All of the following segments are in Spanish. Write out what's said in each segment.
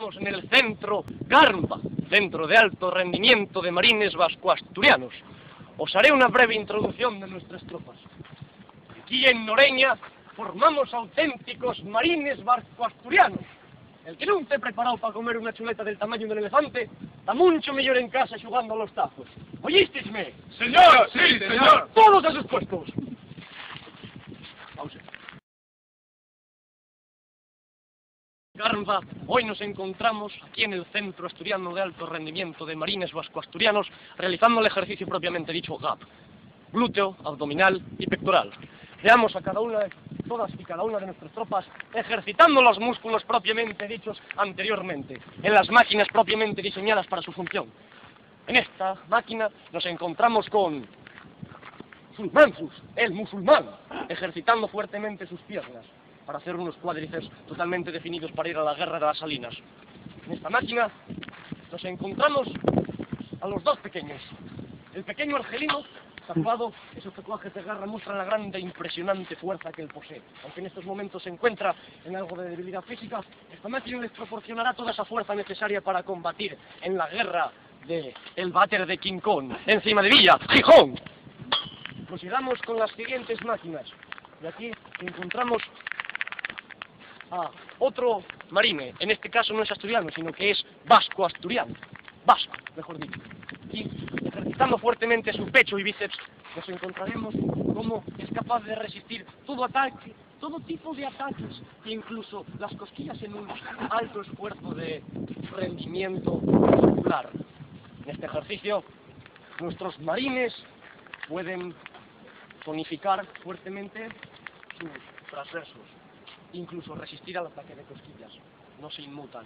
estamos en el centro Garmpa, centro de alto rendimiento de marines vasco-asturianos. Os haré una breve introducción de nuestras tropas. Aquí en Noreña formamos auténticos marines vasco-asturianos. El que non esté preparado para comer una chuleta del tamaño del elefante, está mucho mejor en casa jugando a los tazos. ¿Oísteisme? Señor, sí, señor. Todos a sus puestos. Pausa. Garmpa, hoy nos encontramos aquí en el Centro Asturiano de Alto Rendimiento de Marines Vasco-Asturianos realizando el ejercicio propiamente dicho GAP, glúteo, abdominal y pectoral. Veamos a todas y cada una de nuestras tropas ejercitando los músculos propiamente dichos anteriormente, en las máquinas propiamente diseñadas para su función. En esta máquina nos encontramos con Sulmansus, el musulmán, ejercitando fuertemente sus piernas para hacer unos cuádriceps totalmente definidos para ir a la guerra de las salinas. En esta máquina nos encontramos a los dos pequeños. El pequeño argelino, tatuado, esos tatuajes de garra muestran la grande e impresionante fuerza que él posee. Aunque en estos momentos se encuentra en algo de debilidad física, esta máquina les proporcionará toda esa fuerza necesaria para combatir en la guerra de el váter de King Kong, encima de Villa, Gijón. Prosigamos con las siguientes máquinas. Y aquí encontramos a otro marine, en este caso no es asturiano, sino que es vasco-asturiano, vasco, mejor dicho. Y ejercitando fuertemente su pecho y bíceps, nos encontraremos cómo es capaz de resistir todo ataque, todo tipo de ataques, e incluso las cosquillas en un alto esfuerzo de rendimiento muscular. En este ejercicio, nuestros marines pueden tonificar fuertemente sus transversos, incluso resistir al ataque de cosquillas, no se inmutan.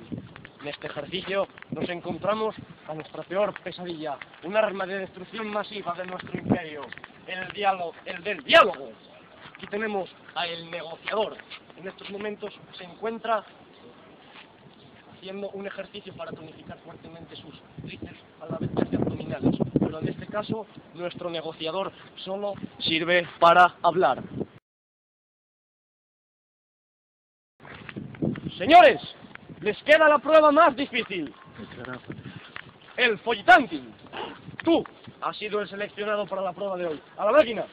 En este ejercicio nos encontramos a nuestra peor pesadilla, un arma de destrucción masiva de nuestro imperio, el del diálogo. Aquí tenemos a el negociador. En estos momentos se encuentra haciendo un ejercicio para tonificar fuertemente sus tríceps a la vez que abdominales, pero en este caso nuestro negociador solo sirve para hablar. Señores, les queda la prueba más difícil. El folletanting. Tú has sido el seleccionado para la prueba de hoy. ¡A la máquina!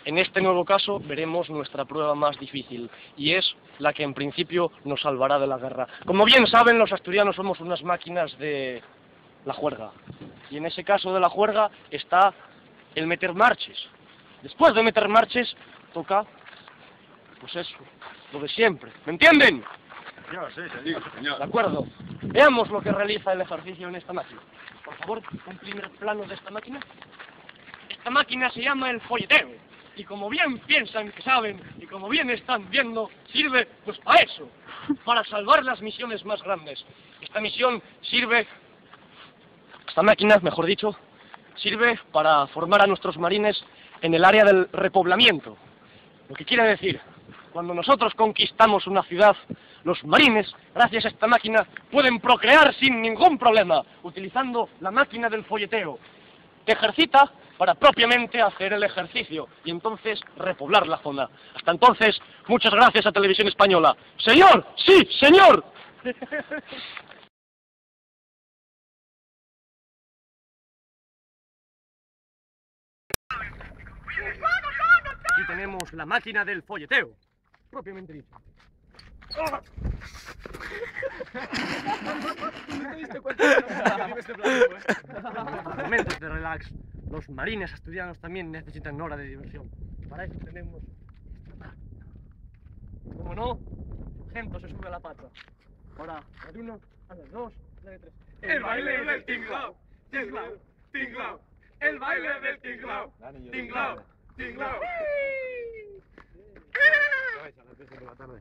En este nuevo caso veremos nuestra prueba más difícil, y es la que en principio nos salvará de la guerra. Como bien saben, los asturianos somos unas máquinas de la juerga. Y en ese caso de la juerga está el meter marches. Después de meter marches, toca, pues eso, lo de siempre. ¿Me entienden? Señor, sí, señor. De acuerdo. Veamos lo que realiza el ejercicio en esta máquina. Por favor, un primer plano de esta máquina. Esta máquina se llama el folleteo. Y como bien piensan que saben, y como bien están viendo, sirve pues para eso. Para salvar las misiones más grandes. Esta máquina, mejor dicho, sirve para formar a nuestros marines en el área del repoblamiento. Lo que quiere decir, cuando nosotros conquistamos una ciudad, los marines, gracias a esta máquina, pueden procrear sin ningún problema, utilizando la máquina del folleteo, que ejercita para propiamente hacer el ejercicio, y entonces repoblar la zona. Hasta entonces, muchas gracias a Televisión Española. ¡Señor! ¡Sí, señor! Aquí tenemos la máquina del folleteo, propiamente dicho. Momentos de relax. Los marines asturianos también necesitan hora de diversión. Para eso tenemos esta máquina. Como no, Gento se sube a la pata. Ahora, a la 1, a las 2, a la 3. El baile del tinglao, tinglao, tinglao. El baile del tinglao, tinglao, tinglao. A las 3 de la tarde.